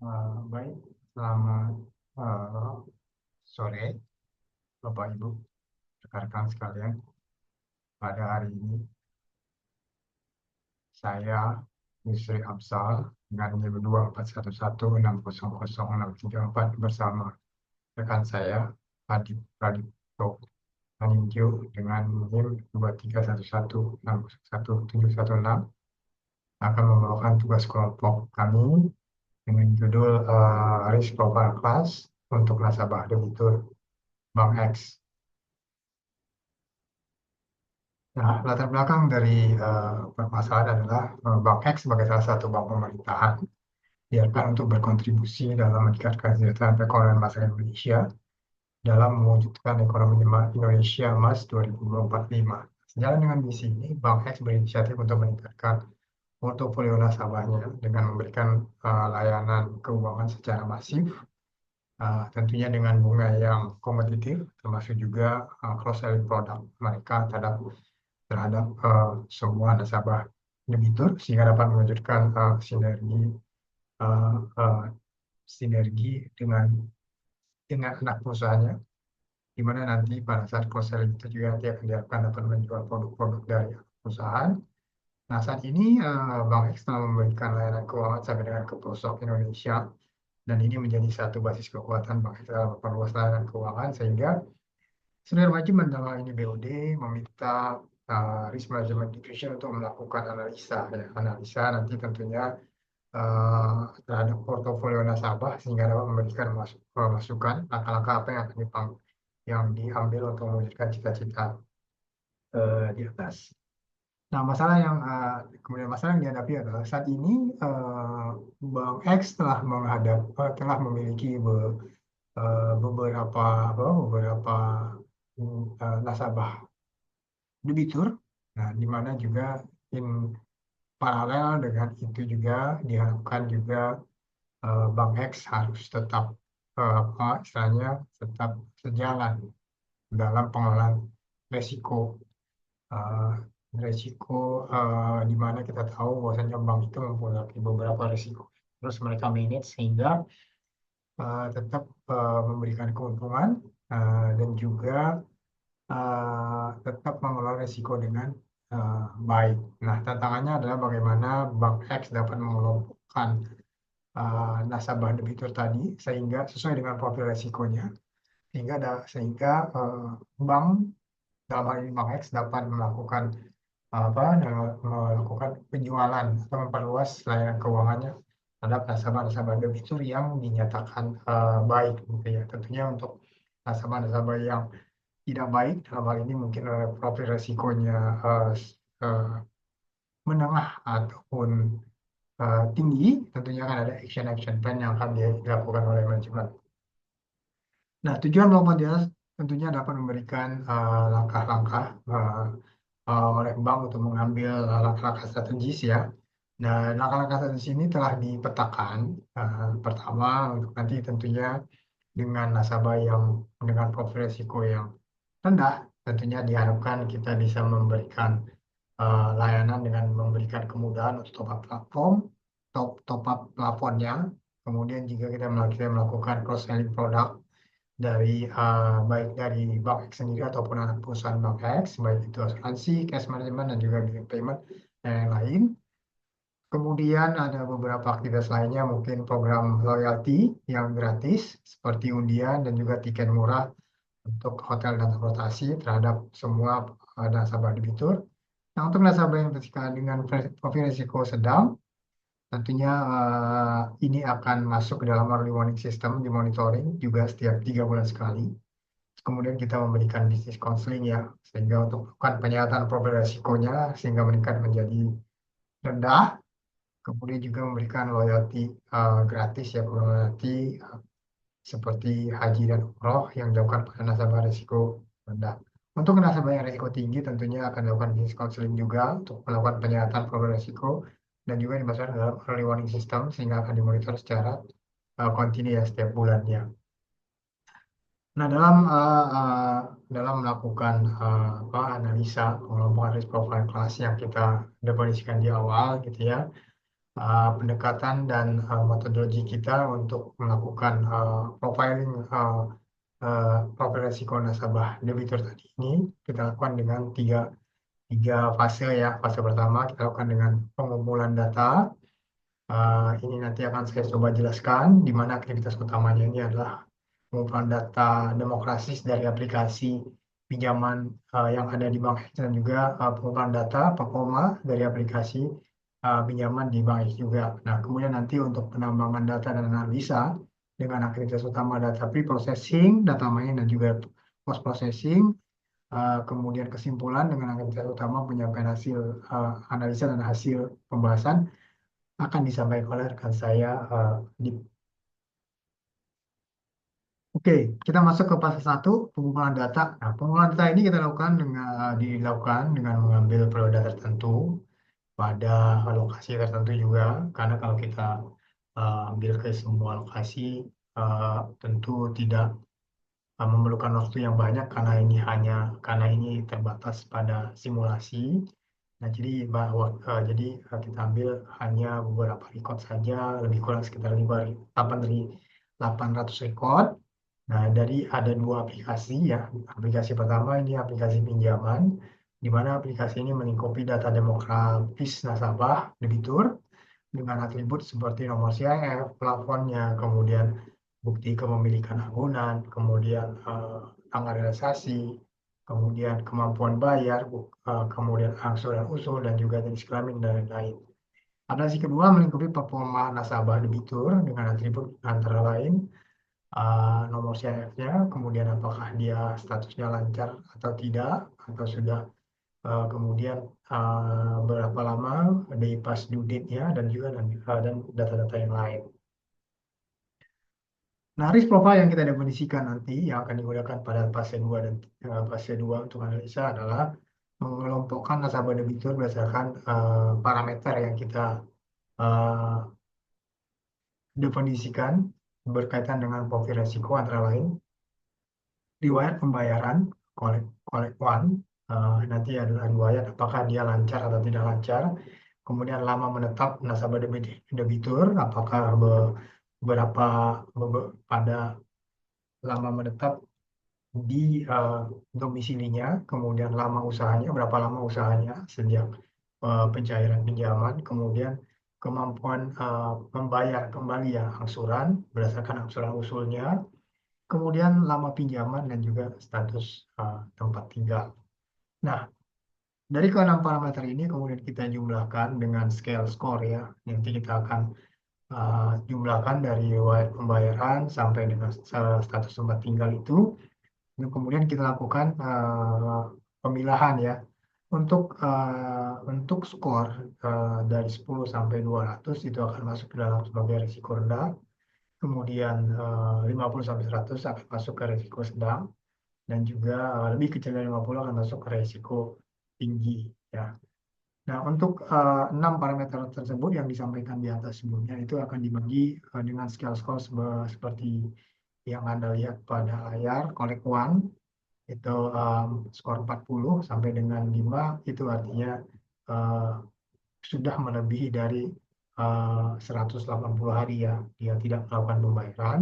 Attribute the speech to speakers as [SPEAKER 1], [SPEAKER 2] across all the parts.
[SPEAKER 1] Baik, selamat sore Bapak Ibu, rekan-rekan sekalian. Pada hari ini saya Yusri Absal dengan NIM 241160064 bersama rekan saya Adip Pradipto Maningkyo dengan NIM 231161716 akan membawakan tugas kelompok kami dengan judul Risk Profile Class untuk nasabah debitur Bank X. Nah, latar belakang dari permasalahan adalah Bank X sebagai salah satu bank pemerintahan biarkan untuk berkontribusi dalam meningkatkan kesejahteraan perekonomian masyarakat Indonesia dalam mewujudkan ekonomi Indonesia Emas 2045. Sejalan dengan misi ini, Bank X berinisiatif untuk meningkatkan portofolio nasabahnya dengan memberikan layanan keuangan secara masif, tentunya dengan bunga yang kompetitif, termasuk juga cross-selling produk mereka terhadap semua nasabah debitur sehingga dapat mewujudkan uh, uh, sinergi dengan anak perusahaannya, di mana nanti pada saat cross selling itu juga nanti akan diharapkan dapat menjual produk-produk dari perusahaan. Nah, saat ini Bank X telah memberikan layanan keuangan sampai dengan ke pelosok Indonesia, dan ini menjadi satu basis kekuatan Bank X dalam memperluas layanan keuangan, sehingga Senior wajib mendalam ini BOD meminta Risk Management Division untuk melakukan analisa, ya. Analisa nanti tentunya terhadap portofolio nasabah sehingga dapat memberikan masukan langkah-langkah apa yang akan yang diambil untuk mewujudkan cita-cita di atas. Nah, kemudian masalah yang dihadapi adalah saat ini Bank X telah memiliki beberapa nasabah debitur. Nah, di mana juga in paralel dengan itu juga diharapkan juga Bank X harus tetap istilahnya tetap sejalan dalam pengelolaan resiko eh, resiko di mana kita tahu bahwasanya bank itu mempunyai beberapa resiko. Terus mereka manage sehingga tetap memberikan keuntungan dan juga tetap mengelola risiko dengan baik. Nah, tantangannya adalah bagaimana Bank X dapat mengelompokkan nasabah debitur tadi sehingga sesuai dengan profil risikonya, sehingga bank dalam hal ini Bank X dapat melakukan penjualan atau memperluas layanan keuangannya terhadap nasabah-nasabah debitur yang dinyatakan baik, gitu ya. Tentunya untuk nasabah-nasabah yang tidak baik dalam hal ini mungkin profil resikonya eh, menengah ataupun tinggi, tentunya akan ada action plan yang akan dilakukan oleh manajemen. Nah, tujuan melakukan dia tentunya dapat memberikan langkah-langkah oleh bank untuk mengambil langkah-langkah strategis, ya. Nah, langkah-langkah strategis ini telah dipetakan. Pertama, untuk nanti tentunya dengan nasabah yang dengan profil risiko yang rendah, tentunya diharapkan kita bisa memberikan layanan dengan memberikan kemudahan untuk top up plafonnya. Kemudian juga kita melakukan cross selling produk baik dari Bank X sendiri ataupun anak perusahaan Bank X, baik itu asuransi, cash management, dan juga bill payment dan yang lain. Kemudian ada beberapa aktivitas lainnya, mungkin program loyalty yang gratis seperti undian dan juga tiket murah untuk hotel dan transportasi terhadap semua nasabah debitur. Nah, untuk nasabah yang dengan profil risiko sedang, tentunya ini akan masuk ke dalam early warning system, dimonitoring juga setiap 3 bulan sekali. Kemudian kita memberikan bisnis counseling, ya, sehingga untuk melakukan penyataan profil risikonya sehingga meningkat menjadi rendah. Kemudian juga memberikan loyalty gratis, ya, program loyalty seperti haji dan umroh yang dilakukan pada nasabah risiko rendah. Untuk nasabah yang risiko tinggi tentunya akan dilakukan business counseling juga untuk melakukan penyataan profil risiko dan juga dimasukkan dalam early warning system sehingga akan dimonitor secara kontinu, ya, setiap bulannya. Nah, dalam melakukan analisa pengelompokan risk profile kelas yang kita definisikan di awal, gitu ya, pendekatan dan metodologi kita untuk melakukan profiling profil risiko nasabah debitur tadi ini kita lakukan dengan tiga fase ya. Fase pertama kita lakukan dengan pengumpulan data. Ini nanti akan saya coba jelaskan di mana aktivitas utamanya ini adalah pengumpulan data demokrasis dari aplikasi pinjaman yang ada di Bank X dan juga pengumpulan data performa dari aplikasi pinjaman di Bank X juga. Nah, kemudian nanti untuk penambangan data dan analisa dengan aktivitas utama data pre-processing, data mining dan juga post-processing, kemudian kesimpulan dengan aktivitas utama penyampaian hasil analisa dan hasil pembahasan akan disampaikan oleh rekan saya di. Oke, kita masuk ke fase 1, pengumpulan data. Nah, pengumpulan data ini kita lakukan dilakukan dengan mengambil periode tertentu pada lokasi tertentu juga, karena kalau kita ambil ke semua lokasi tentu tidak memerlukan waktu yang banyak karena ini terbatas pada simulasi. Nah, jadi kita ambil hanya beberapa record saja, lebih kurang sekitar 8 dari 800 record. Nah, ada dua aplikasi ya. Aplikasi pertama ini aplikasi pinjaman, di mana aplikasi ini melingkupi data demografis nasabah debitur dengan atribut seperti nomor CIF, plafonnya, kemudian bukti kepemilikan agunan, kemudian tanggal realisasi, kemudian kemampuan bayar, kemudian angsuran usul dan juga jenis kelamin dan lain-lain. Aplikasi kedua melingkupi performa nasabah debitur dengan atribut antara lain nomor CIF-nya, kemudian apakah dia statusnya lancar atau tidak, atau sudah kemudian berapa lama day past due date-nya dan juga dan data-data yang lain. Nah, risk profile yang kita definisikan nanti yang akan digunakan pada fase 2 dan fase 2 untuk analisa adalah mengelompokkan nasabah debitur berdasarkan parameter yang kita definisikan berkaitan dengan profil risiko antara lain riwayat pembayaran collect one, nanti adalah riwayat apakah dia lancar atau tidak lancar, kemudian lama menetap nasabah debitur apakah beberapa pada lama menetap di domisilinya, kemudian berapa lama usahanya sejak pencairan pinjaman, kemudian kemampuan membayar kembali ya angsuran berdasarkan angsuran usulnya, kemudian lama pinjaman dan juga status tempat tinggal. Nah, dari keenam parameter ini kemudian kita jumlahkan dengan scale score ya. Nanti kita akan jumlahkan dari riwayat pembayaran sampai dengan status tempat tinggal itu. Dan kemudian kita lakukan pemilahan ya. Untuk skor dari 10 sampai 200 itu akan masuk ke dalam sebagai risiko rendah. Kemudian 50 sampai 100 akan masuk ke risiko sedang dan juga lebih kecil dari 50 akan masuk ke risiko tinggi ya. Nah, untuk 6 parameter tersebut yang disampaikan di atas sebelumnya itu akan dibagi dengan scale score seperti yang Anda lihat pada layar. Collect one itu skor 40 sampai dengan 5 itu artinya sudah melebihi dari 180 hari ya dia tidak melakukan pembayaran.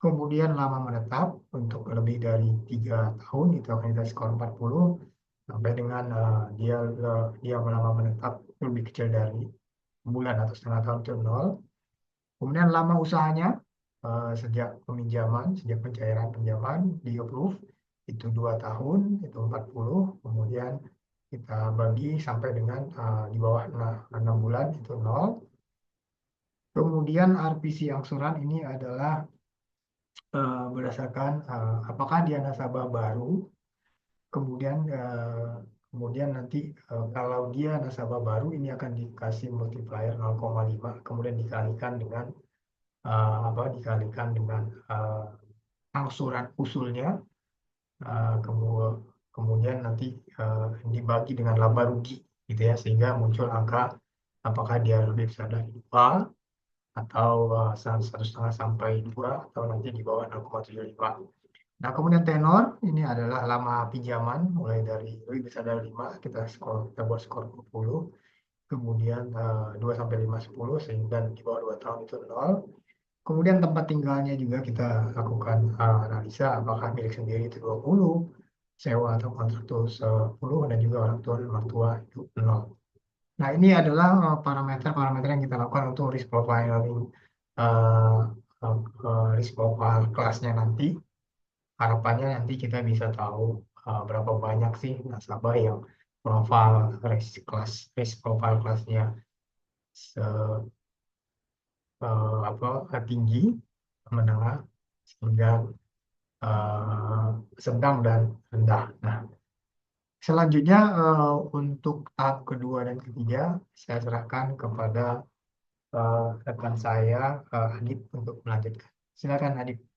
[SPEAKER 1] Kemudian lama menetap untuk lebih dari 3 tahun itu akan kita skor 40 sampai dengan dia lama menetap lebih kecil dari bulan atau setengah tahun itu 0. Kemudian lama usahanya sejak pencairan pinjaman di approve itu 2 tahun itu 40. Kemudian kita bagi sampai dengan di bawah 6 bulan itu 0. Kemudian RPC angsuran ini adalah berdasarkan apakah dia nasabah baru, kemudian nanti kalau dia nasabah baru ini akan dikasih multiplier 0,5 kemudian dikalikan dengan angsuran usulnya, kemudian nanti dibagi dengan laba rugi gitu ya sehingga muncul angka apakah dia lebih besar dari 2 atau 1,5 sampai 2 atau nanti di bawah 0,75. Nah, kemudian tenor ini adalah lama pinjaman mulai dari lebih besar dari 5 kita buat skor 20. kemudian 2 sampai 5 10 sehingga di bawah 2 tahun itu 0. Kemudian tempat tinggalnya juga kita lakukan analisa apakah milik sendiri itu 20, sewa atau kontrak itu 10, dan juga orang tua dan mertua itu 0. Nah, ini adalah parameter-parameter yang kita lakukan untuk risk profiling, uh, risk profile kelasnya nanti. Harapannya nanti kita bisa tahu berapa banyak sih nasabah yang profil risk profile kelasnya tinggi, menengah, hingga eh, sedang dan rendah. Nah, selanjutnya untuk tahap kedua dan ketiga saya serahkan kepada rekan saya Adit untuk melanjutkan. Silakan Adit.